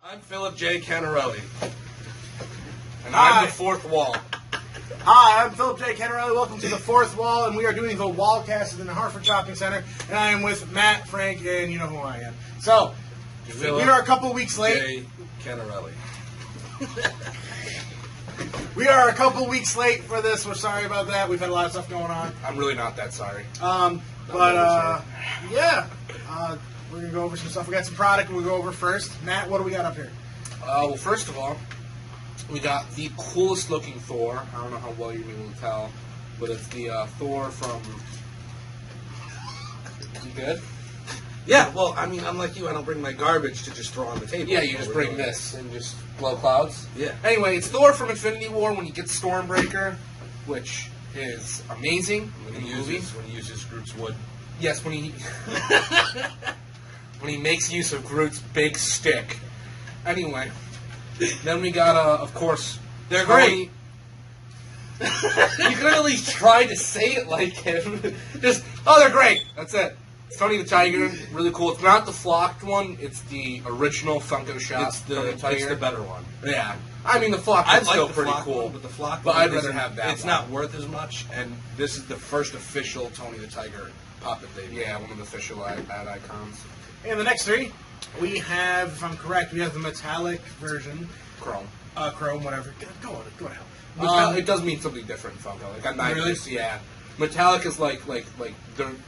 I'm Philip J. Canarelli, and I'm the fourth wall. Hi, I'm Philip J. Canarelli. Welcome to the fourth wall, and we are doing the Wallcast in the Hartford Shopping Center, and I am with Matt, Frank, and you know who I am. So, Philip we are a couple weeks late. J. Canarelli. We are a couple weeks late for this. We're sorry about that. We've had a lot of stuff going on. I'm really not that sorry. Yeah. We're going to go over some stuff. We got some product we'll go over first. Matt, what do we got up here? Well, first of all, we got the coolest looking Thor. I don't know how well you're able to tell, but it's the Thor from... You good? Yeah, well, I mean, unlike you, I don't bring my garbage to just throw on the table. Yeah, you just bring this and just blow clouds. Yeah. Anyway, it's Thor from Infinity War when he gets Stormbreaker, which is amazing. When he uses Groot's wood. Yes, when he... when he makes use of Groot's big stick. Anyway, then we got, of course, they're great. You can at least try to say it like him. Just, they're great. That's it. It's Tony the Tiger, really cool. It's not the flocked one. It's the original Funko Shop. It's the better one. Yeah. I mean, the flocked one's still pretty cool. But the flock one, I'd rather have that. It's not worth as much, and this is the first official Tony the Tiger puppet they've Yeah, one of the official ad icons. And the next three, we have, if I'm correct, we have the metallic version. Chrome. Chrome, whatever. Go to It hell. does mean something different, Funko. Like, I'm not really? Yeah. Metallic is like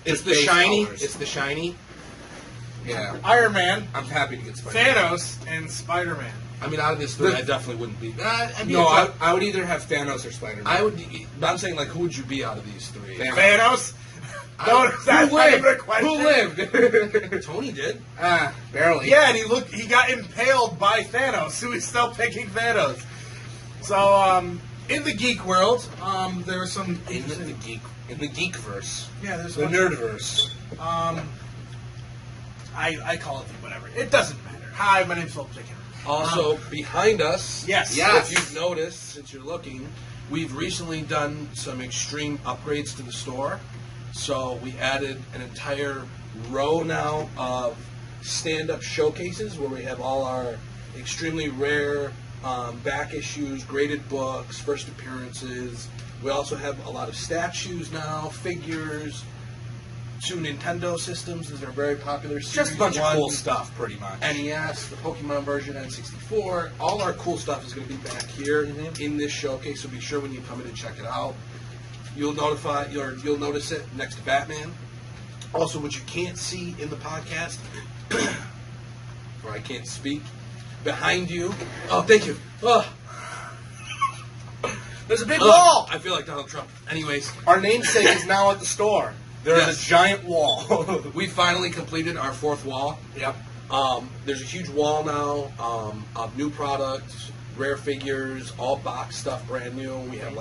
It's the shiny. Colors. It's the shiny. Yeah. Iron Man, I'm happy to get Spider-Man. Thanos, and Spider-Man. I mean, out of these three, I definitely wouldn't be. I would either have Thanos or Spider-Man. I would. But I'm saying, like, who would you be out of these three? Thanos? That's not even a question. Who lived? Tony did. Barely. Yeah, and he got impaled by Thanos, so he's still picking Thanos. So, in the geek world, there was some... In the geekverse. Yeah, there's the nerdverse. I call it whatever. It doesn't matter. Hi, my name's Philip J. Also, behind us, yes. If you've noticed, since you're looking, we've recently done some extreme upgrades to the store. So we added an entire row now of stand-up showcases where we have all our extremely rare back issues, graded books, first appearances. We also have a lot of statues now, figures, 2 Nintendo systems. These are very popular series. Just a bunch of One, cool stuff, pretty much. NES, the Pokemon version, N64. All our cool stuff is going to be back here in this showcase, so be sure when you come in and check it out. You'll notice it next to Batman. Also, what you can't see in the podcast, or I can't speak, behind you. Oh, thank you. Oh. There's a big wall! I feel like Donald Trump. Anyways, Our namesake is now at the store. There is a giant wall. We finally completed our fourth wall. Yep. There's a huge wall now of new products, rare figures, all box stuff, brand new. We have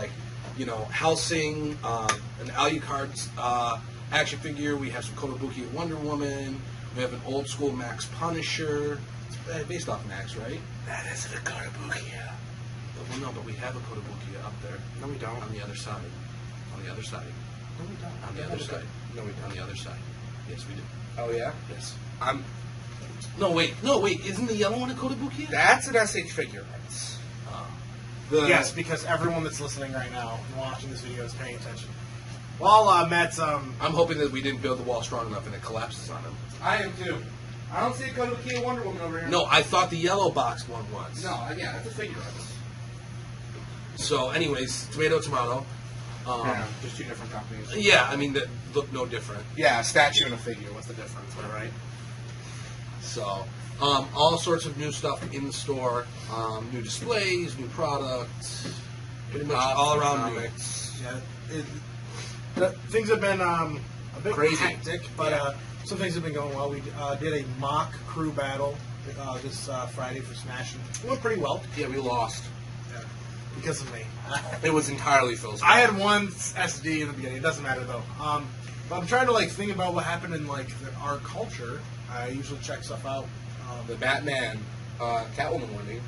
Helsing, an Alucard action figure. We have some Kotobuki and Wonder Woman. We have an old school Max Punisher. It's based off Max, right? That isn't a Kotobuki. Well, no, but we have a Kotobuki up there. No, we don't. On the other side. On the other side. No, we don't. On the other side. No, we don't. On the other side. Yes, we do. Oh, yeah? Yes. No, wait. Isn't the yellow one a Kotobuki? That's an SH figure. Yes, because everyone that's listening right now and watching this video is paying attention. Well, Matt's... I'm hoping that we didn't build the wall strong enough and it collapses on him. I am too. I don't see a Kotobuki and Wonder Woman over here. No, I thought the yellow box one was. No, yeah, that's a figure. So, anyways, tomato. Just 2 different companies. Yeah, I mean, that look no different. Yeah, a statue and a figure. What's the difference, am I right? So, all sorts of new stuff in the store. New displays, new products. Pretty much all around new. Yeah, things have been a bit crazy, hectic, but some things have been going well. We did a mock crew battle this Friday for Smash, and it went pretty well. Yeah, we lost. Because of me. It was entirely Phil's fault. I had one SD in the beginning. It doesn't matter, though. But I'm trying to think about what happened in our culture. I usually check stuff out. The Batman Catwoman wedding.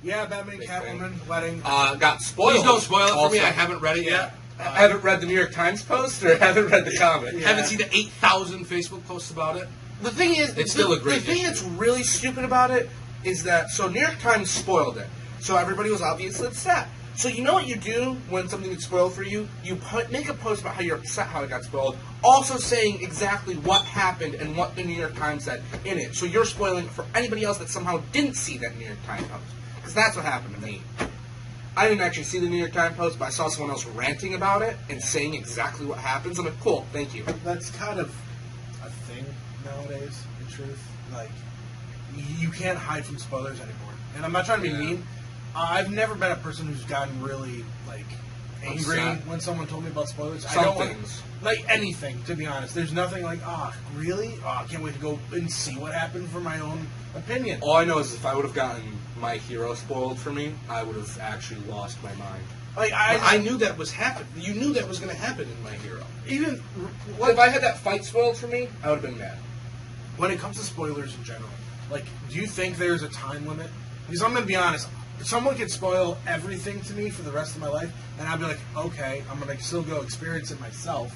Yeah, Batman Catwoman wedding. Got spoiled. Please don't spoil it for me. Also. I haven't read it yet. I haven't read the New York Times post or haven't read the comic. Yeah. Haven't seen the 8,000 Facebook posts about it. The thing is, it's still a great The thing issue. that's really stupid about it is that, so New York Times spoiled it. So everybody was obviously upset. So you know what you do when something gets spoiled for you? You make a post about how you're upset how it got spoiled, also saying exactly what happened and what the New York Times said in it. So you're spoiling for anybody else that somehow didn't see that New York Times post. Because that's what happened to me. I didn't actually see the New York Times post, but I saw someone else ranting about it and saying exactly what happens. I'm like, cool, thank you. That's kind of a thing nowadays, in truth. Like, you can't hide from spoilers anymore. And I'm not trying to be mean. I've never been a person who's gotten really, like, angry when someone told me about spoilers. I don't like anything, to be honest. There's nothing like, really? I can't wait to go and see what happened for my own opinion. All I know is if I would have gotten My Hero spoiled for me, I would have actually lost my mind. Like, I knew that was happening. You knew that was going to happen in My Hero. Even if I had that fight spoiled for me, I would have been mad. When it comes to spoilers in general, like, do you think there's a time limit? Because I'm going to be honest. Someone could spoil everything to me for the rest of my life, and I'd be like, okay, I'm going to still go experience it myself,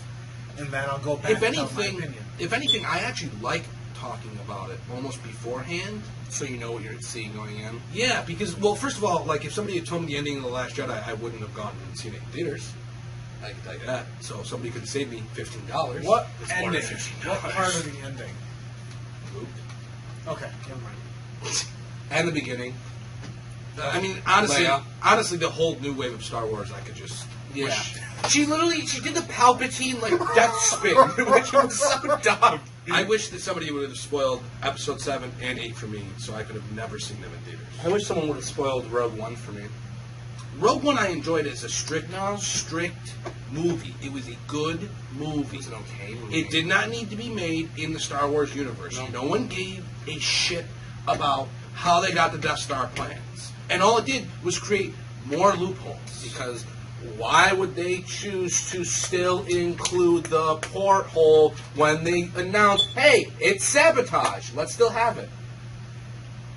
and then I'll go back and tell my opinion. If anything, I actually like talking about it almost beforehand. So you know what you're seeing going in? Yeah, because, well, first of all, like, if somebody had told me the ending of The Last Jedi, I wouldn't have gone and seen it in theaters. I can tell you that. So if somebody could save me $15. What it's ending? more than $15. What part of the ending? Luke. Okay, never mind. And the beginning. I mean, honestly, the whole new wave of Star Wars, I could just wish. She did the Palpatine, like, death spin, which was so dumb. I wish that somebody would have spoiled Episode 7 and 8 for me, so I could have never seen them in theaters. I wish someone would have spoiled Rogue One for me. Rogue One I enjoyed as a strict movie. It was a good movie. It was an okay movie. It did not need to be made in the Star Wars universe. No one gave a shit about how they got the Death Star plans. And all it did was create more loopholes. Because why would they choose to still include the porthole when they announced, hey, it's sabotage, let's still have it?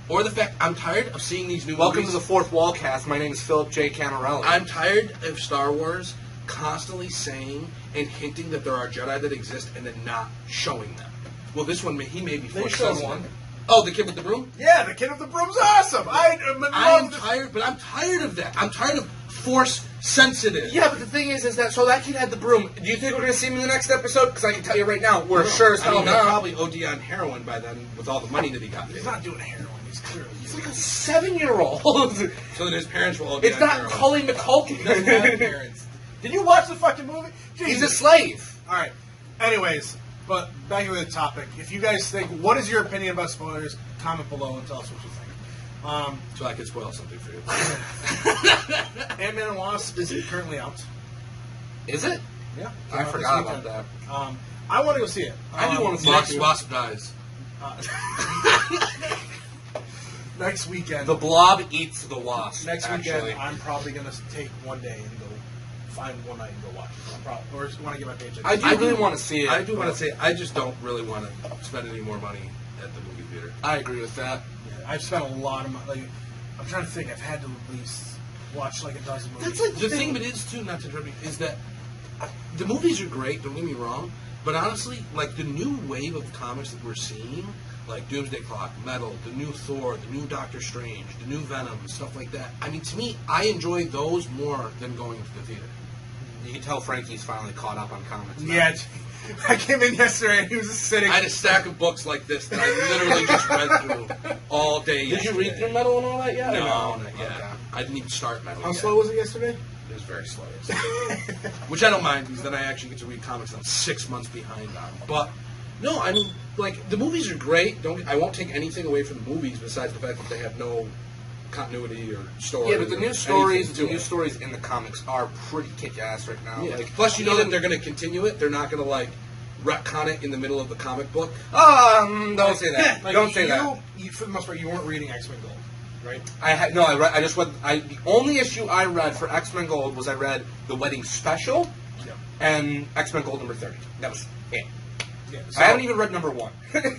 Or the fact, I'm tired of seeing these new Welcome movies. to the Fourth Wall Cast. My name is Philip J. Canarelli. I'm tired of Star Wars constantly saying and hinting that there are Jedi that exist and then not showing them. Well, this one, he may be forced. They showed one. Oh, the kid with the broom? Yeah, the kid with the broom's awesome. I'm tired, but I'm tired of that. I'm tired of Force sensitive. Yeah, but the thing is that so that kid had the broom. Do you think we're going to see him in the next episode? Because I can tell you right now, we're sure as hell he'll not. probably OD on heroin by then with all the money that he got. He's not doing heroin. He's clearly. He's like a 7-year-old. So then his parents will OD It's on not heroin. Cully McCulkin. He doesn't have parents. Did you watch the fucking movie? He's a slave. All right. Anyways, but back to the topic. If you guys think, what is your opinion about spoilers? Comment below and tell us what you think. So I can spoil something for you. Ant-Man and Wasp is currently out. Is it? Yeah. I forgot about that. I want to go see it. I do want to see it. Wasp dies. Next weekend. The Blob eats the Wasp. Next weekend, I'm probably going to take one day and go find one night and go watch it. Or just want to get my paycheck. I really want to see it. I do want to say, I just don't really want to spend any more money at the movie theater. I agree with that. Yeah, I've spent a lot of money. Like, I'm trying to think. I've had to at least watch like a dozen movies. That's like the thing, but it is too, not to interrupt you, is that the movies are great, don't get me wrong, but honestly, like the new wave of comics that we're seeing, like Doomsday Clock, Metal, the new Thor, the new Doctor Strange, the new Venom, stuff like that. I mean, to me, I enjoy those more than going to the theater. You can tell Frankie's finally caught up on comics. Yeah, I came in yesterday and he was just sitting. I had a stack of books like this that I literally just read through all day. Did you read through Metal and all that yet? No, not yet. Okay. I didn't even start Metal How yet. slow was it yesterday? It was very slow. Which I don't mind, because then I actually get to read comics that I'm 6 months behind on. But, no, I mean, like, the movies are great. I won't take anything away from the movies besides the fact that they have no continuity or story. Yeah, but the new stories in the comics are pretty kick-ass right now. Yeah. Like, Plus, you know that they're going to continue it. They're not going to, like, retcon it in the middle of the comic book. Don't say that. Like, Don't say that. You, for the most part, you weren't reading X-Men Gold, right? I just read. The only issue I read for X-Men Gold was I read the Wedding Special and X-Men Gold number 30. That was it. Yeah, I haven't even read number 1.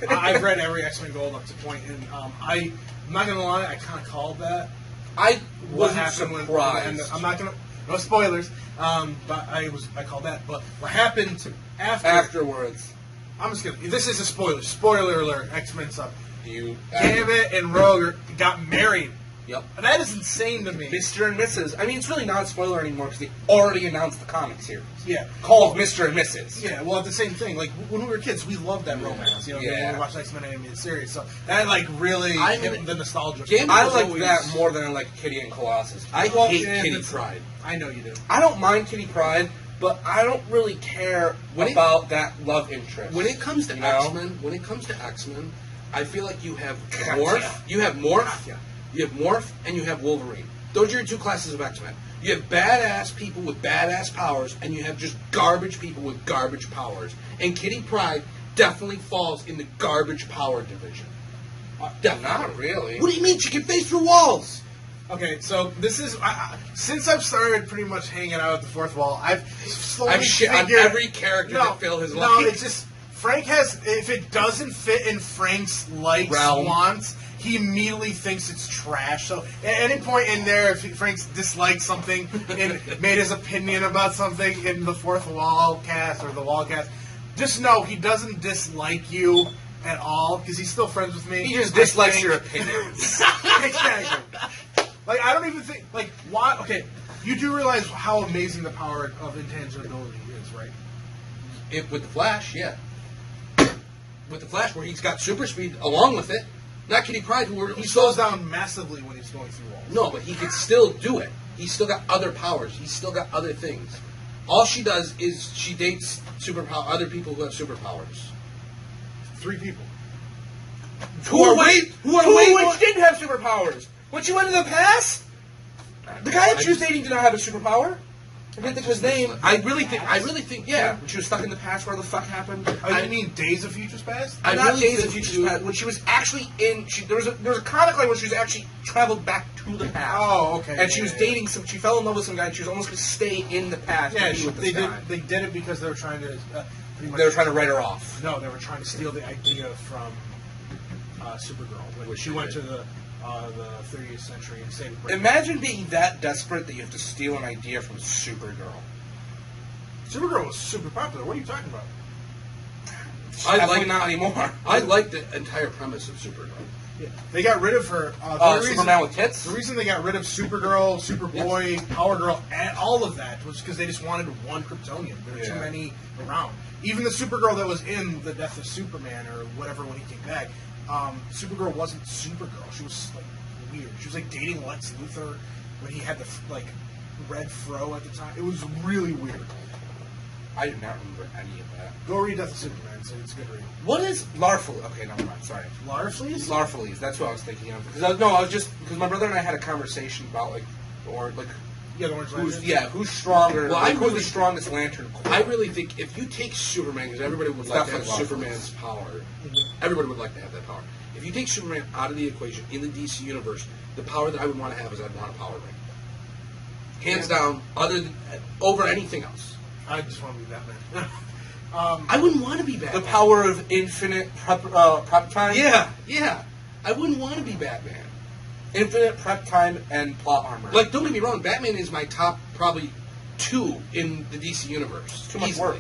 I've read every X-Men Gold up to point, and I'm not gonna lie, I kind of called that. I What wasn't happened surprised. I'm not gonna, no spoilers, but I called that. But what happened afterwards? Afterwards. I'm just gonna. This is a spoiler. Spoiler alert. X-Men stuff. You Gambit and Rogue got married. Yep. And that is insane to me. Mr. and Mrs. I mean, it's really not a spoiler anymore because they already announced the comic series. Yeah. Called Mr. and Mrs. Yeah, well, the same thing. Like, when we were kids, we loved that romance. You know, when we watched X-Men animated series. So that, like, really hit the nostalgia. I like that more than I like Kitty and Colossus. I hate Kitty Pryde. I know you do. I don't mind Kitty Pryde, but I don't really care about that love interest. When it comes to X-Men, I feel like you have Morph, you have Morph, and you have Wolverine. Those are your two classes of X-Men. You have badass people with badass powers, and you have just garbage people with garbage powers. And Kitty Pryde definitely falls in the garbage power division. Not really. What do you mean? She can face through walls. Okay, so this is since I've started pretty much hanging out at the fourth wall, I've shit on every character that Phil has liked. No, it's just Frank has. If it doesn't fit in Frank's likes wants, he immediately thinks it's trash. So at any point in there, if Frank's disliked something and made his opinion about something in the fourth wall cast or the wall cast, just know he doesn't dislike you at all because he's still friends with me. He just dislikes your opinions. Exactly. Like, I don't even think, like, why, okay, you do realize how amazing the power of intangibility is, right? With the Flash, yeah. With the Flash, where he's got super speed along with it. Not Kitty Pryde, he slows down massively when he's going through walls. No, but he can still do it. He's still got other powers. He's still got other things. All she does is she dates other people who have superpowers. 3 people. Who which didn't have superpowers? When she went to the past, the guy that she was dating did not have a superpower. I didn't think of his name. I really think, yeah. When she was stuck in the past, where the fuck happened? I mean Days of Futures Past? Not Days of Futures Past. When she was actually in, there was a comic line where she was actually traveled back to the past. Oh, okay. And she was dating she fell in love with some guy, and she was almost going to stay in the past. Yeah, to be with this guy. they did it because they were trying to. They were trying to write her off. No, they were trying to steal the idea from Supergirl when she went to the 30th century and saved Britain. Imagine being that desperate that you have to steal an idea from Supergirl. Supergirl was super popular. What are you talking about? I like not anymore. I like the entire premise of Supergirl. Yeah. They got rid of her. Superman with tits? The reason they got rid of Supergirl, Superboy, Power Girl, and all of that was because they just wanted one Kryptonian. There were too many around. Even the Supergirl that was in The Death of Superman or whatever when he came back, Supergirl wasn't Supergirl. She was like weird. She was like dating Lex Luthor when he had the like red fro at the time. It was really weird. I do not remember any of that. Go read Death of Superman. It's a good read. What is Larfleeze? Okay, never mind. Sorry. Larfleeze? Larfleeze. That's what I was thinking of. Because my brother and I had a conversation about Yeah, the Orange Lantern. Who's stronger? Well, who's the strongest Lantern Corps? I really think if you take Superman, because everybody would like to have Superman's power. Everybody would like to have that power. If you take Superman out of the equation in the DC universe, the power that I would want to have is I'd want a power ring. Hands down, over anything else. I just want to be Batman. I wouldn't want to be Batman. The power of infinite prep time? Yeah. I wouldn't want to be Batman. Infinite prep time and plot armor. Like, don't get me wrong, Batman is my top probably 2 in the DC universe. Too much work.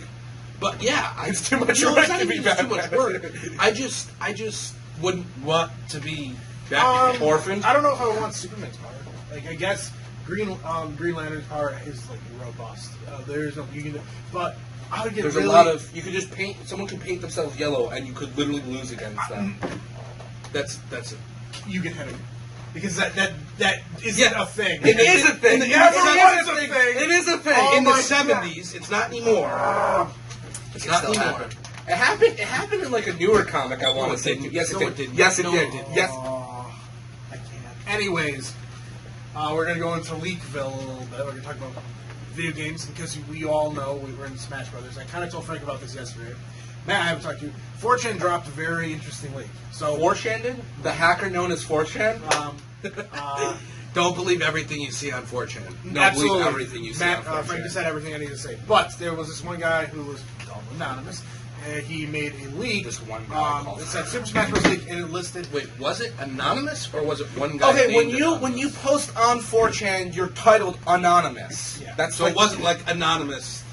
But yeah, it's too much work. It's not to be Batman. Too much work. I just wouldn't want to be Batman. Orphaned. I don't know if I would want Superman's power. Like, I guess Green Lantern's power is like robust. There's no you can, but I would get. There's really, a lot of you could just paint. Someone could paint themselves yellow, and you could literally lose against them. That's it. You get Henry. Because that isn't a thing. It is a thing. It is a thing. It is a thing. Oh in the my 70s, it's not anymore. It's not anymore. It happened in like a newer comic. I want to say. Yes, it did. Yes, it did. Yes. I can't. Anyways, we're gonna go into Leakville a little bit. We're gonna talk about video games because we all know we were in Smash Brothers. I kind of told Frank about this yesterday. Matt, I haven't talked to you. 4chan dropped a very interesting leak. So 4chan did? The hacker known as 4chan? Don't believe everything you see on 4chan. Don't absolutely. believe everything you see on 4chan. Frank just said everything I need to say. But there was this one guy who was called anonymous. He made a leak. This one guy it said Super Smash Bros. Leak, and it listed. Wait, was it anonymous or was it one guy? Okay, when named you post on 4chan, you're titled anonymous. Yeah. That's so it wasn't like anonymous.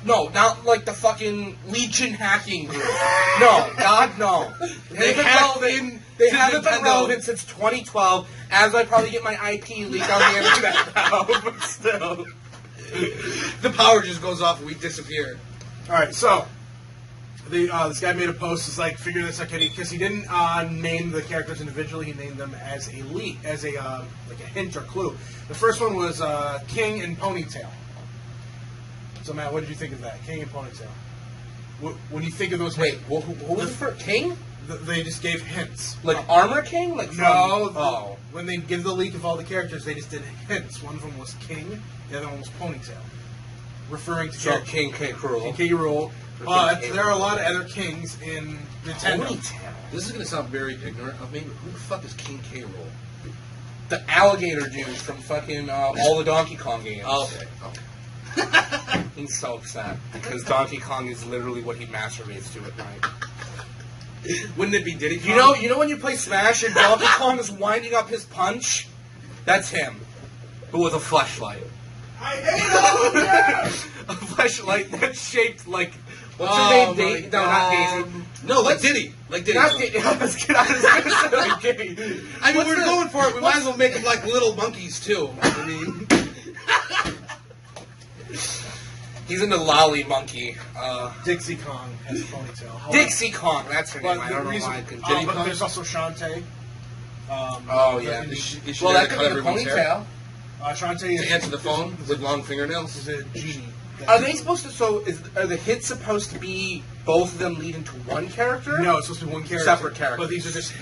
No, not like the fucking Legion hacking group. No, God, no. They hacked in They To haven't been Nintendo. relevant since 2012, as I probably get my IP leaked on the internet now, but still. The power just goes off and we disappear. All right, so this guy made a post. It's like figure this out, because he didn't name the characters individually. He named them as a lead, as a like a hint or clue. The first one was King and Ponytail. So Matt, what did you think of that? King and Ponytail. When you think of those, Wait, who was it for? King? They just gave hints. Like Armor King? Like No. Oh. When they give the leak of all the characters, they just did hints. One of them was King. The other one was Ponytail, referring to So characters. King K. Cruel. King K. Rool. But there are a lot of other kings in Nintendo. Ponytail. This is going to sound very ignorant of me, but who the fuck is King K. Rool? The alligator dude from fucking all the Donkey Kong games. Okay. He's so upset because Donkey Kong is literally what he masturbates to at night. Wouldn't it be Diddy Kong? You know when you play Smash and Donkey Kong is winding up his punch? That's him, but with a fleshlight. I hate all of them! A fleshlight that's shaped like what's Oh her name? my No, not God. Daisy. No, like Diddy. Like Diddy. Not Daisy. I was gonna say like Daisy. I mean, What's we're the- going for it. We might as well make them like little monkeys, too. I mean... He's in the Lolly Monkey. Dixie Kong has a ponytail. Dixie Kong. That's her name. But I the don't know reason, why I couldn't. Diddy but Kong? there's also Shantae. Oh yeah. Is she Well, there that to could cut be a everyone's hair? ponytail. Shantae To answer the phone with long fingernails? is a genie. Are they supposed to? Are the hits supposed to be both of them lead into one character? No, it's supposed to be one character. Separate characters. But these are just...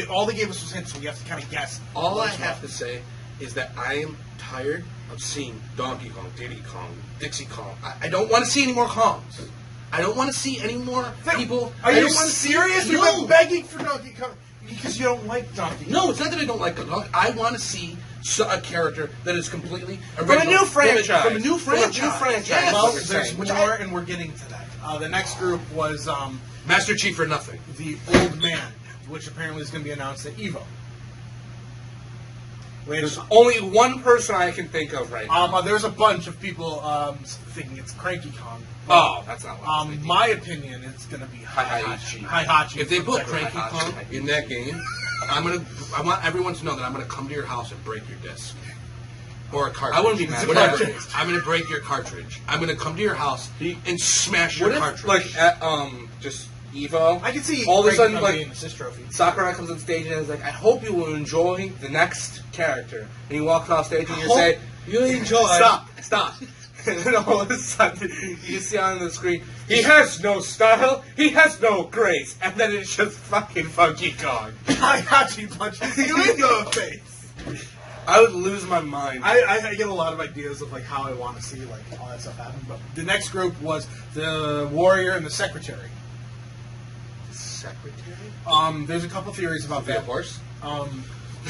all they gave us was hints, so we have to kind of guess. All I what's have what. to say is that I am tired of seeing Donkey Kong, Diddy Kong, Dixie Kong. I don't want to see any more Kongs. I don't want to see any more people. Are I you don't wanna see- serious? We've No. been begging for Donkey Kong because you don't like Donkey Kong. No, it's not that I don't like Donkey Kong. I want to see a character that is completely From a original. new franchise. From a new franchise. Yes. Well, That's what we're there's saying. more, and we're getting to that. The next group was Master Chief or nothing. the Old Man, which apparently is going to be announced at EVO. There's only one person I can think of right now. There's a bunch of people thinking it's Cranky Kong. Oh, that's not what I was thinking. My opinion is going to be Hi-Hachi. Hi-Hachi. If they put from Cranky Tekken. Kong in that game, I want everyone to know that I'm gonna come to your house and break your disc. Or a cartridge. I wouldn't be mad. Whatever. Cartridge. I'm gonna break your cartridge. I'm gonna come to your house and smash your What if, cartridge. like, at, just Evo, I can see all of a Cranky sudden, Kong like, being an assist trophy. Sakurai comes on stage and is like, I hope you will enjoy the next character. And he walks off stage and you Hope say, you enjoy. Stop. And then all of a sudden, you see on the screen, he has no style, he has no grace. And then it's just fucking Funky Kong. Hi-Hachi punches you in the face. I would lose my mind. I get a lot of ideas of like how I want to see like all that stuff happen. But the next group was the Warrior and the Secretary. Secretary? There's a couple theories about Of that. course. Well,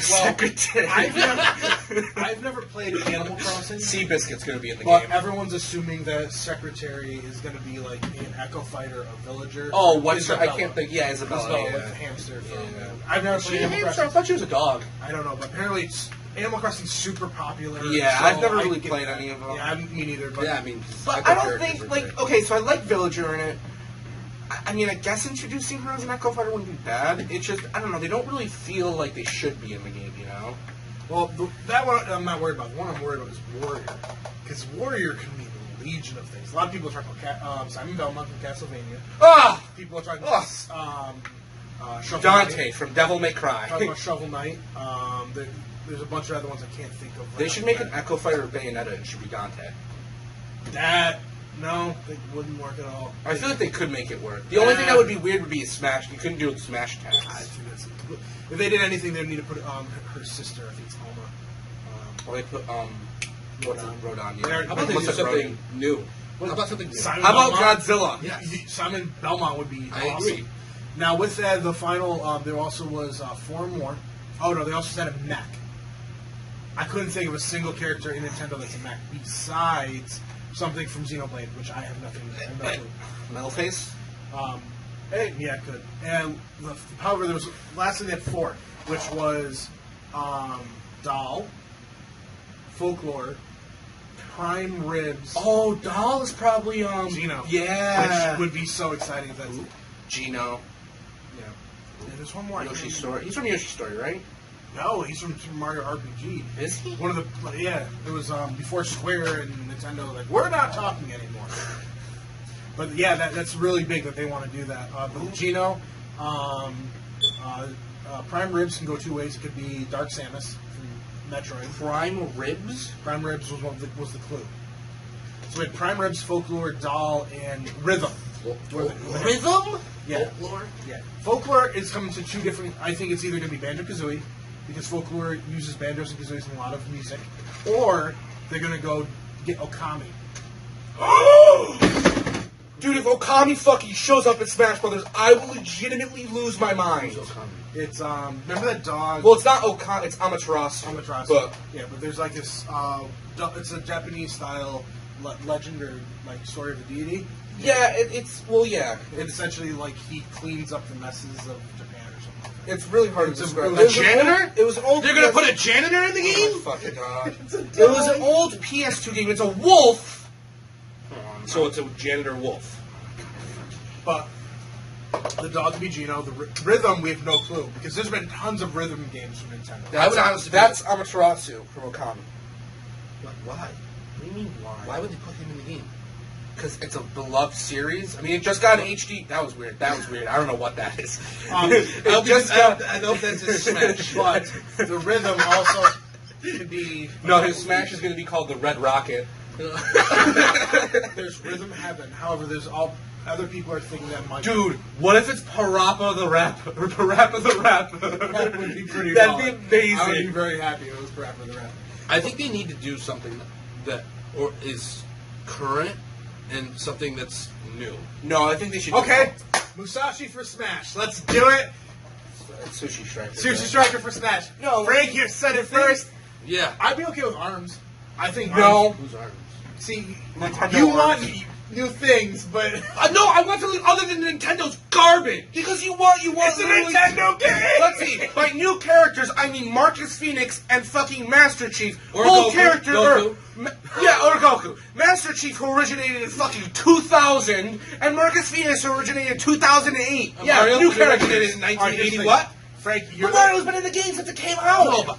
Secretary. I've never played Animal Crossing. Seabiscuit's going to be in the But game. everyone's assuming that Secretary is going to be like an Echo Fighter, a villager. Oh, what's her? I Isabella. can't think. Yeah, Isabella. Isabella, yeah. like the hamster from. Yeah. I've never Is she played a Animal hamster? I Crossing. thought she was a dog. I don't know, but apparently it's Animal Crossing's super popular. Yeah, so I've never I really get played that. any of them. Yeah, me neither. But Yeah, I mean, But Echo I don't characters think, are like, great. okay, so I like Villager in it. I mean, I guess introducing her as an Echo Fighter wouldn't be bad. It's just, I don't know, they don't really feel like they should be in the game, you know? well, that one I'm not worried about. The one I'm worried about is Warrior, because Warrior can mean a legion of things. A lot of people are talking about Simon Belmont from Castlevania. Ah! People are talking Oh. about Shovel Dante Knight. from Devil May Cry. Talking about Shovel Knight. There's a bunch of other ones I can't think of. They should make an Echo Fighter Bayonetta and it should be Dante. That. No, it wouldn't work at all. I feel like they could make it work. The only thing that would be weird would be a Smash. You couldn't do it with Smash I attacks. think that's, if they did anything, they'd need to put her sister. I think it's Alma. Or they put, what's it? Rodon, yeah. They're- How about they What's do it, something Rodon? new? How about something new? Simon How about Belmont? Godzilla? Yes. Simon Belmont would be I awesome. agree. Now, with that, the final, there also was 4 more. Oh, no, they also said a mech. I couldn't think of a single character in Nintendo that's a mech besides something from Xenoblade, which I have nothing to do. Metalface? Yeah, it could. And however, there was lastly they had 4, which was Doll, Folklore, Prime Ribs, Oh, Doll is probably, Gino. Yeah. Which would be so exciting if that's Gino. yeah. Yeah, there's one more. Yoshi's Story. He's from Yoshi's Story, right? No, he's from Super Mario RPG. Is he? One of the it was before Square and Nintendo like we're not talking anymore. But yeah, that's really big that they want to do that. But Gino, Prime Ribs can go two ways. It could be Dark Samus from Metroid. Prime Ribs? Prime Ribs was was the clue. So we had Prime Ribs, Folklore, Doll, and Rhythm. Rhythm? Yeah. Folklore? Yeah. Folklore is coming to two different. I think it's either going to be Banjo-Kazooie, because Folklore uses banjos and kazooies in a lot of music, or they're going to go get Okami. Dude, if Okami fucking shows up in Smash Brothers, I will legitimately lose my mind. It's remember that dog? Well, it's not Okami, it's Amaterasu. But there's like this. It's a Japanese style legend or like story of a deity. Yeah, it's It's essentially like he cleans up the messes of Japan or something. It's really hard to describe. A janitor? It was an old. They're gonna put a janitor in the game? Oh my fucking god! It was an old PS2 game. It's a wolf. So it's a janitor wolf. But the dog could be Gino. The rhythm, we have no clue because there's been tons of rhythm games from Nintendo. That's Amaterasu from Okami. Why? What do you mean why? Why would they put him in the game? Because it's a beloved series. I mean, it just got an HD. That was weird. I don't know what that is. I know that's a Smash. But the rhythm also could be. No, his Smash is going to be called the Red Rocket. There's Rhythm Heaven. However, there's other people are thinking that might. Dude, what if it's Parappa the Rapper? Or Parappa the Rapper? That would be pretty. That'd be amazing. I would be very happy if it was Parappa the Rapper. I think they need to do something that is current and something that's new. No, I think they should. Okay, Musashi for Smash. Let's do it. Sushi Striker. Sushi Striker for Smash. No, Frank, you said it first. Yeah. I'd be okay with ARMS. I think No. ARMS. Who's arms? See, Nintendo you ARMS. want new things, but No, I want something other than Nintendo's garbage. Because you want it's a literally- Nintendo game. Let's see. By new characters, I mean Marcus Phoenix and fucking Master Chief. Or Whole Goku. character, Goku. or Goku. Master Chief, who originated in fucking 2000, and Marcus Phoenix, who originated in 2008. Yeah, Mario new was characters. originated in All right, 1980. here's the What? thing. Frank, you're But Mario's been in the game since it came out. No, but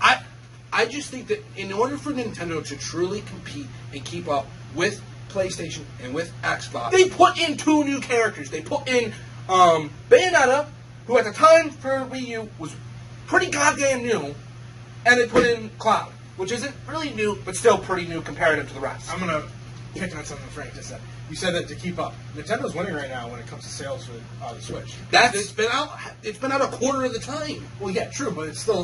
I just think that in order for Nintendo to truly compete and keep up with PlayStation and with Xbox, They put in two new characters. They put in Bayonetta, who at the time for Wii U was pretty goddamn new, and they put in Cloud, which isn't really new, but still pretty new comparative to the rest. I'm gonna pick on something Frank just said. You said that to keep up. Nintendo's winning right now when it comes to sales for the Switch. it's been out. It's been out a quarter of the time. Well, yeah, true, but it's still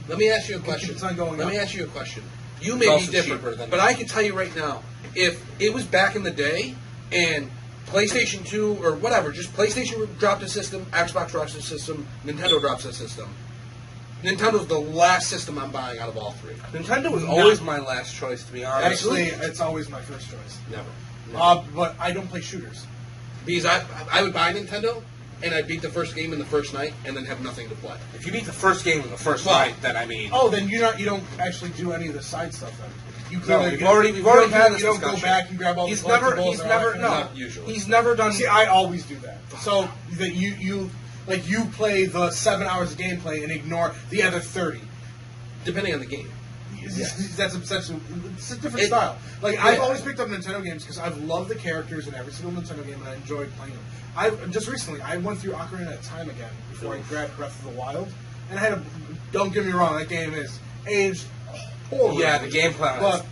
Let me ask you a question. It's not going Let up. me ask you a question. You It's may be also different, cheaper than but that. I can tell you right now, if it was back in the day and PlayStation 2 or whatever, just PlayStation dropped a system, Xbox drops a system, Nintendo drops a system. Nintendo's the last system I'm buying out of all three. Nintendo was always my last choice, to be honest. actually it's always my first choice. Never. But I don't play shooters. Because I would buy Nintendo and I'd beat the first game in the first night and then have nothing to play. If you beat the first game in the first Well- night, then I mean, Oh, then you don't actually do any of the side stuff then. You no, clearly we've already had this You don't go discussion. back and grab all He's the never, collectibles he's and all never, that kind no, of Not usually. he's never done. See, I always do that. So that you play the 7 hours of gameplay and ignore the other 30. Depending on the game. That's essentially it's a different It- style. Like yeah. I've always picked up Nintendo games because I've loved the characters in every single Nintendo game and I enjoyed playing them. Just recently I went through Ocarina of Time again before I grabbed Breath of the Wild, and I had a. Don't get me wrong, that game is aged horribly. Yeah, the gameplay but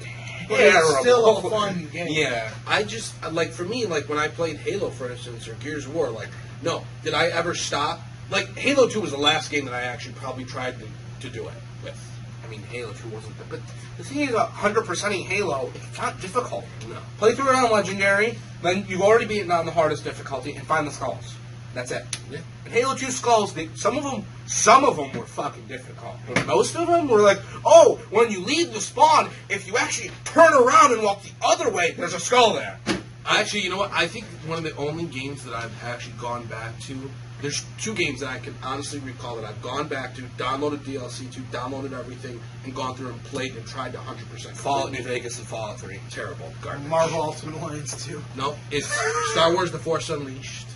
is it's still a terrible. fun game. Yeah. I just, like, for me, like, when I played Halo, for instance, or Gears of War, like, no, did I ever stop? Like, Halo 2 was the last game that I actually probably tried to do it with. I mean, Halo 2 wasn't, but the thing is, 100%ing Halo, it's not difficult. No. Play through it on Legendary, then you've already beaten it on the hardest difficulty, and find the skulls. That's it. Yeah. And Halo 2 skulls, some of them were fucking difficult. But most of them were like, oh, when you leave the spawn, if you actually turn around and walk the other way, there's a skull there. Actually, you know what? I think one of the only games that I've actually gone back to, there's two games that I can honestly recall that I've gone back to, downloaded DLC to, downloaded everything, and gone through and played and tried to 100%. Fallout New Vegas and Fallout 3. Terrible. Garbage. Marvel Ultimate Alliance 2. No, it's Star Wars The Force Unleashed.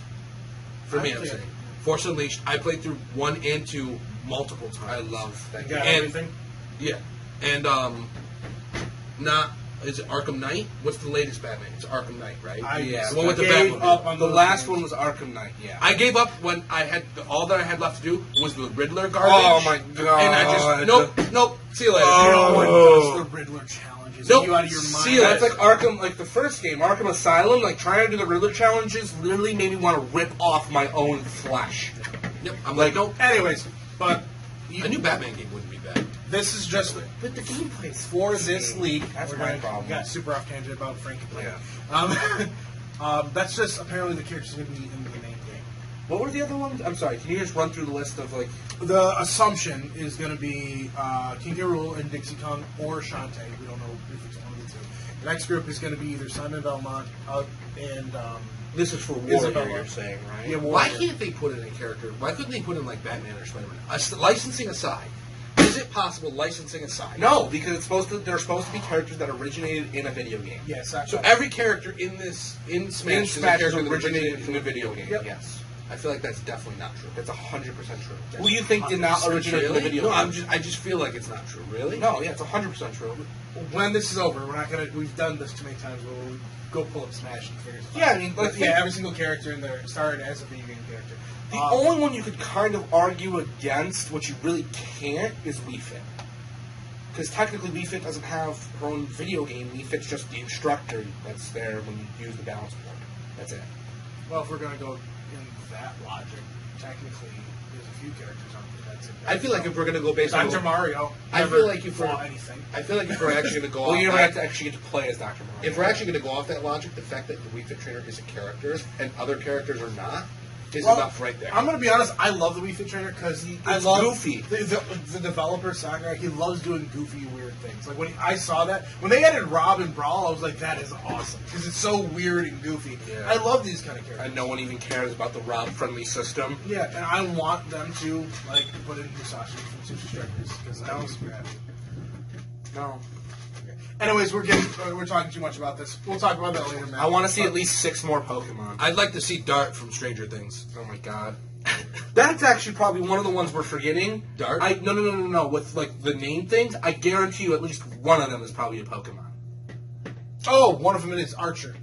For me, I'm saying. Force Unleashed. I played through 1 and 2 multiple times. I love that You game. got And- everything? Yeah, and is it Arkham Knight? What's the latest Batman? It's Arkham Knight, right? Yeah, the one with the gave Batmobile. up on The those last games. one was Arkham Knight. Yeah. I gave up when I had all that I had left to do was the Riddler garbage. Oh my god! And I just nope. See you later. No one Oh. does the Riddler challenges. Nope. Are you out of your mind? See you That's later. like Arkham, like the first game, Arkham Asylum. Like trying to do the Riddler challenges literally made me want to rip off my own flesh. Yep. I'm like, nope. Anyways, but A new Batman game wouldn't be bad. this is just But the gameplay's for this league. That's we're my gonna- problem. We got super off tangent about Frankie. Yeah. That's just apparently the characters are going to be in the main game. What were the other ones? I'm sorry. Can you just run through the list of like? The assumption is going to be King K. Rool and Dixie Kong or Shantae. We don't know if it's one of the two. The next group is going to be either Simon Belmont and This is for Isabella. Warrior, you're saying, right? Yeah, Why Warrior. can't they put in a character? Why couldn't they put in like Batman or Spider-Man? Licensing aside, is it possible? Licensing aside, No, because they're supposed to be characters that originated in a video game. Yes. So every character in Smash is a Smash character that originated in a video game. Yep. Yes, I feel like that's definitely not true. that's 100% true. Who do you think did not 100% originate in a Really? video No, game? I just feel like it's not true. Really? No, yeah, it's 100% true. when this is over, we're not going to. We've done this too many times. We'll go pull up Smash and figure it out. Yeah, I mean, But like, yeah, every single character in there started as a video game character. The only one you could kind of argue against, which you really can't, is Wii Fit. Because technically Wii Fit doesn't have her own video game. Wii Fit's just the instructor that's there when you use the balance board. That's it. Well, if we're going to go in that logic, technically, there's a few characters on there that's in there. I feel like if we're gonna go based on, Dr. Mario. I never feel like if we're- fought anything. I feel like if we're actually gonna go Well, off, you never that, have to actually get to play as Dr. Mario. if we're actually gonna go off that logic, the fact that the Wii Fit trainer is a character and other characters are not is Well, enough right there. I'm going to be honest. I love the Wii Fit Trainer because I It's love goofy. The developer Sakurai. He loves doing goofy, weird things. Like I saw that when they added Rob and Brawl, I was like, that is awesome because it's so weird and goofy. Yeah. I love these kind of characters. And no one even cares about the Rob-friendly system. Yeah, and I want them to like put in Musashi from Sushi Strikers because that was bad. No. Anyways, we're talking too much about this. We'll talk about that later, man. I want to see at least 6 more Pokemon. I'd like to see Dart from Stranger Things. Oh my god. That's actually probably one of the ones we're forgetting. Dart? No. With like the name things, I guarantee you at least one of them is probably a Pokemon. Oh, one of them is Archer.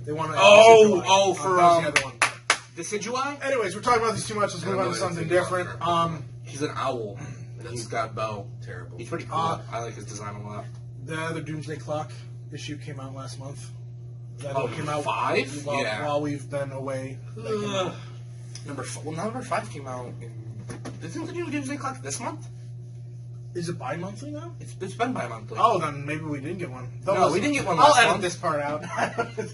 They want to. For, that was the other one. Decidueye? Anyways, we're talking about this too much. Let's move on to something different. He's an owl. And he's got a bow. Terrible. He's pretty cool. I like his design a lot. The other Doomsday Clock issue came out last month. That Oh, came out 5? Yeah. while we've been away. Number 5 came out in... Isn't the new Doomsday Clock this month? Is it bi-monthly now? It's been bi-monthly. Oh, then maybe we didn't get one. No, we didn't get one I'll last edit month. this part out.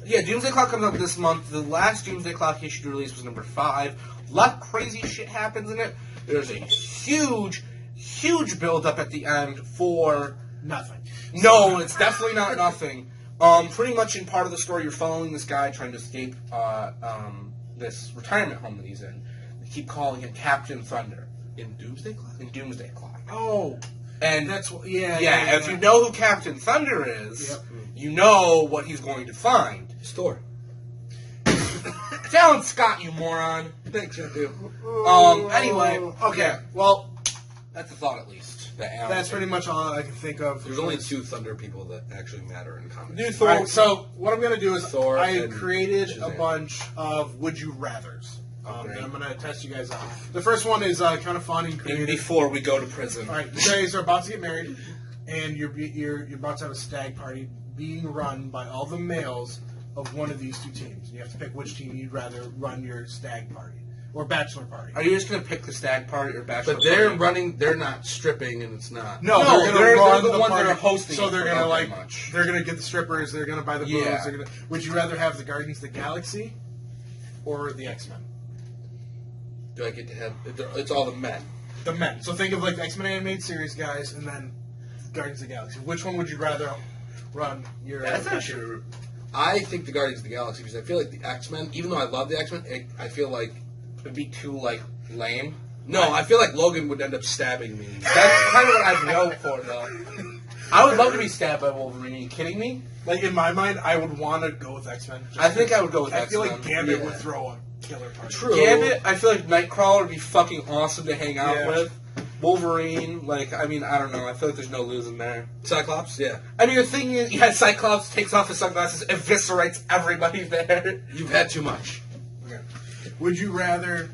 Yeah, Doomsday Clock comes out this month. The last Doomsday Clock issue to release was number 5. A lot of crazy shit happens in it. There's a huge build-up at the end for... Nothing. No, it's definitely not nothing. Pretty much in part of the story, you're following this guy trying to escape this retirement home that he's in. They keep calling him Captain Thunder In Doomsday Clock? in Doomsday Clock. Oh, And that's what. yeah, if you know who Captain Thunder is, Yep. you know what he's going to find. Store. Alan Scott, you moron. Thanks, I do. Anyway, Okay. Well, that's a thought at least. That Alan that's said. pretty much all I can think of. There's only 2 Thunder people that actually matter in comics. New All Thor. right, so what I'm going to do is Thor I and created a Shazam. bunch of would you rather's. Okay. And I'm going to test you guys out. The first one is kind of fun and And creative. before we go to prison. All right, you guys are about to get married, and you're about to have a stag party being run by all the males of one of these 2 teams. You have to pick which team you'd rather run your stag party or bachelor party. Are you just going to pick the stag party or bachelor But they're party? running, they're not stripping, and it's not. No, No, they're they're gonna run the ones that party. are hosting So it they're for gonna not like that much. they're gonna get the strippers. They're gonna buy the booze. Yeah. They're gonna. Would you rather have the Guardians of the Galaxy or the X-Men? Do I get to have? It's all the men. The men. So think of like the X-Men animated series guys, and then Guardians of the Galaxy. Which one would you rather run your? That's not true. I think the Guardians of the Galaxy because I feel like the X-Men, even though I love the X-Men, I feel like It'd be too, like, lame. no, I feel like Logan would end up stabbing me. That's kind of what I'd go for, though. I would love to be stabbed by Wolverine. Are you kidding me? Like in my mind, I would want to go with X-Men. I think I would go with I feel X-Men. like Gambit Yeah. would throw a killer party. True. Gambit, I feel like Nightcrawler would be fucking awesome to hang out Yeah. with. Wolverine, like, I mean, I don't know. I feel like there's no losing there. Cyclops, yeah. I mean, the thing is, yeah, Cyclops takes off his sunglasses, eviscerates everybody there. You've had too much. Okay. Would you rather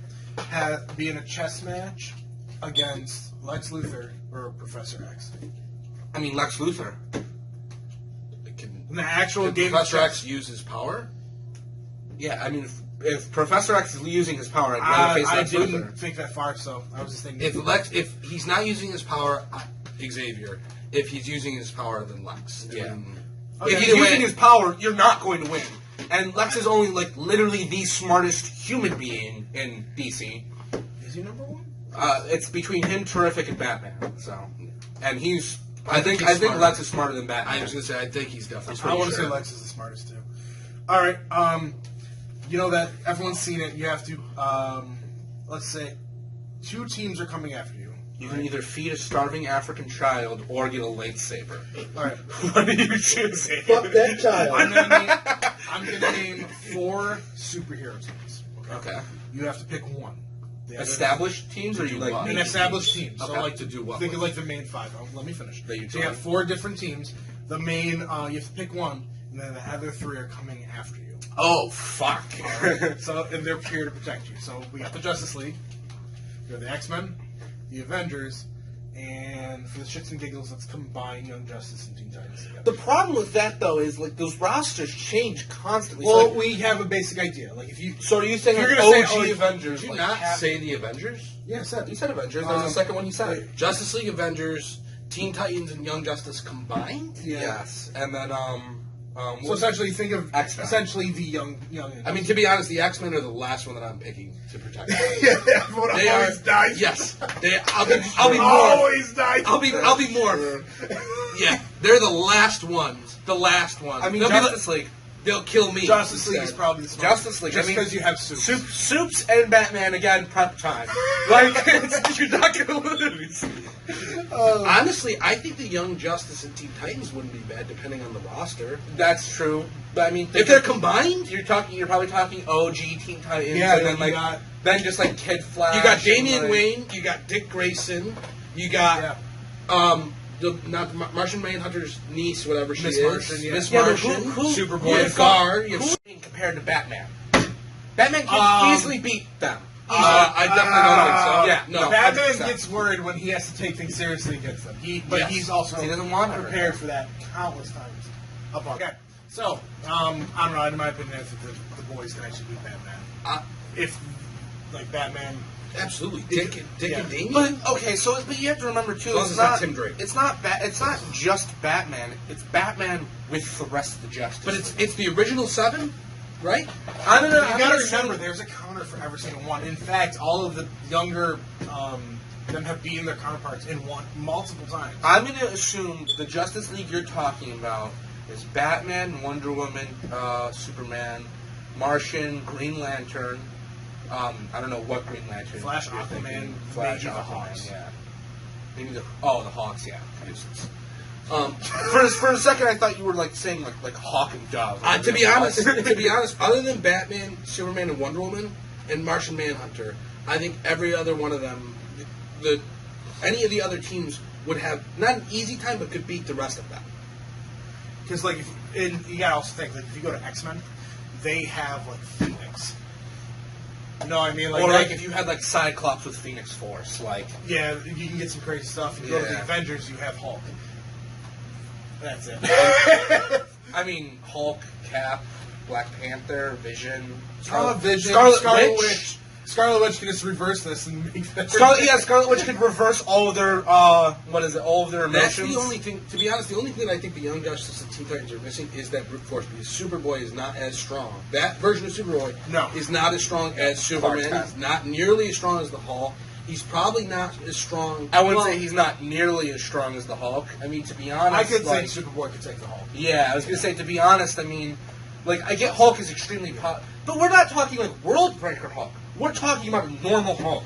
be in a chess match against Lex Luthor or Professor X? I mean, Lex Luthor. In the actual Can game Professor of X chess, use his power? Yeah, I mean, if Professor X is using his power, I'd rather face I Lex didn't Luthor. think that far, so I was just thinking. If he's not using his power, Xavier. If he's using his power, then Lex. Yeah. And Okay. If he's Either way- using his power, you're not going to win. And Lex is only, like, literally the smartest human being in DC. Is he number one? It's between him, Terrific, and Batman. So, and he's. I think he's smarter. Lex is smarter than Batman. I was gonna say, I think he's definitely. I want to sure. say Lex is the smartest too. All right, you know that everyone's seen it. You have to, let's say, 2 teams are coming after you. You can either feed a starving African child or get a lightsaber. All right, What are you choosing? Fuck that child. I'm gonna name 4 superhero teams. Okay. You have to pick one. The other- Established teams, or you like an established team. So So I like to do what? think of like the main 5. Let me finish. That you So you have joined. 4 different teams. The main, you have to pick one, and then the other 3 are coming after you. Oh fuck! So, and they're here to protect you. So we got the Justice League, we have the X-Men, the Avengers, and for the shits and giggles, let's combine Young Justice and Teen Titans together. The problem with that though is like those rosters change constantly. Well, so, like, we have a basic idea. Like if you, so are you saying You're like, gonna say, OG oh, Avengers? Did you like, not half- say the Avengers? yeah, said You said Avengers. That was the second one you said. Justice League, Avengers, Teen Titans, and Young Justice combined? Yeah. Yes, and then So essentially, think of X-Men. essentially the young. I mean, to be honest, the X-Men are the last one that I'm picking to protect. yeah, everyone They always are. dies. Yes, they. I'll be more. Always dies. I'll be more. Yeah, they're the last ones. The last ones. I mean, They'll be Justice League. They'll kill me. Justice League instead. is probably the smartest. Justice League. Just I mean, because you have Soups. Soups and Batman again. Prep time. Like you're not gonna lose. Honestly, I think the Young Justice and Teen Titans wouldn't be bad, depending on the roster. That's true. But I mean, If they're combined, you're probably talking OG Teen Titans. Yeah, and then you like got- then just like Kid Flash. you got and, Damian like- Wayne, you got Dick Grayson, you got not Martian Manhunter's niece, whatever she Miss is, Martian, yeah. Miss Yeah, but Martian, who- you have Gar, you have who's compared to Batman? Batman can easily beat them. I definitely don't think so. Yeah, no. Batman 100%. gets worried when he has to take things seriously against them. But Yes. he's also He doesn't want to. prepared for that countless times. Okay, so I don't know. In my opinion, I think the boys can actually beat Batman. If like Batman, Absolutely, Dick Yeah. and Damian. But okay, but you have to remember too. As long as It's it's not not Tim Drake. It's not. It's not just Batman. It's Batman with the rest of the Justice. But it's the original 7, right? I'm gonna. you I'm gotta gonna remember there's a counter for every single one. In fact, all of the younger them have beaten their counterparts in multiple times. I'm gonna assume the Justice League you're talking about is Batman, Wonder Woman, Superman, Martian, Green Lantern. I don't know what Green Lantern. Flash, you're Aquaman, thinking. Flash, maybe the Aquaman, Hawks. yeah. Maybe the Hawks, yeah. For a second, I thought you were like saying like Hawk and Dove. To be honest, other than Batman, Superman, and Wonder Woman, and Martian Manhunter, I think every other one of them, any of the other teams would have not an easy time, but could beat the rest of them. Because like, you gotta also think like if you go to X-Men, they have like Phoenix. You know what I mean? or like if you had like Cyclops with Phoenix Force, like yeah, you can get some crazy stuff. You go to the Yeah. Avengers, you have Hulk. That's it. I mean Hulk, Cap, Black Panther, Vision, Vision, Scarlet Witch. Scarlet Witch can just reverse this and make that. Scarlet Witch could reverse all of their all of their That's emotions. the only thing. To be honest, the only thing that I think the Young Justice and Teen Titans are missing is that brute force, because Superboy is not as strong. That version of Superboy is not as strong as Superman. Clark He's not nearly as strong as the Hulk. He's probably not as strong. I wouldn't say he's not nearly as strong as the Hulk. I mean, to be honest, I could like, say Superboy could take the Hulk. yeah, I was gonna say to be honest. I mean, like I get Hulk is extremely but we're not talking like world breaker Hulk. We're talking about normal Hulk.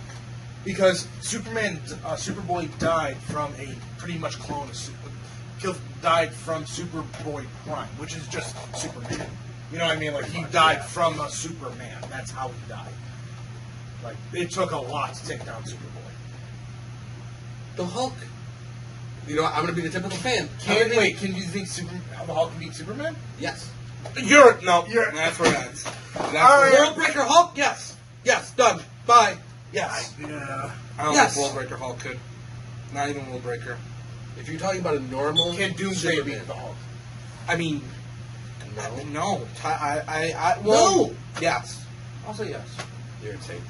Because Superboy died from a pretty much clone of died from Superboy Prime, which is just Superman. You know what I mean? Like, he died from a Superman. That's how he died. Like, it took a lot to take down Superboy. The Hulk. You know, I'm going to be the typical fan. Can you think the Hulk can beat Superman? Yes. You're That's where it ends. World Breaker Hulk? Yes. Yes. Done. Bye. Yes. Yeah. I don't Yes. think World Breaker Hulk could. Not even World Breaker. If you're talking about a normal Can Doomsday Superman. beat the Hulk? I mean, No. no. No. Yes. I'll say yes. You're insane.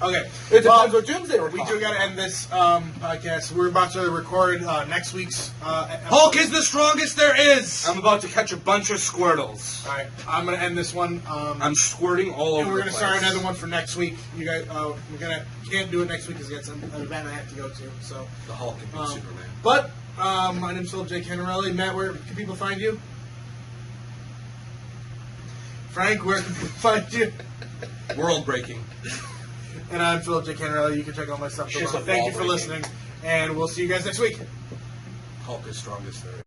Okay. It Well, depends what Doomsday we're we talking. do got to end this podcast. We're about to record next week's Hulk is the strongest there is. I'm about to catch a bunch of Squirtles. All right, I'm going to end this one. I'm squirting all over and we're the going to place. start another one for next week. You guys, can't do it next week because I got an event I have to go to. So, The Hulk can beat Superman. But my name's Phil Canarelli. Matt, where can people find you? Frank, where can people find you? World breaking. And I'm Philip J. Canarelli. You can check out my stuff. She's a Thank you for wall-breaking. listening, and we'll see you guys next week. Hulk is strongest there is.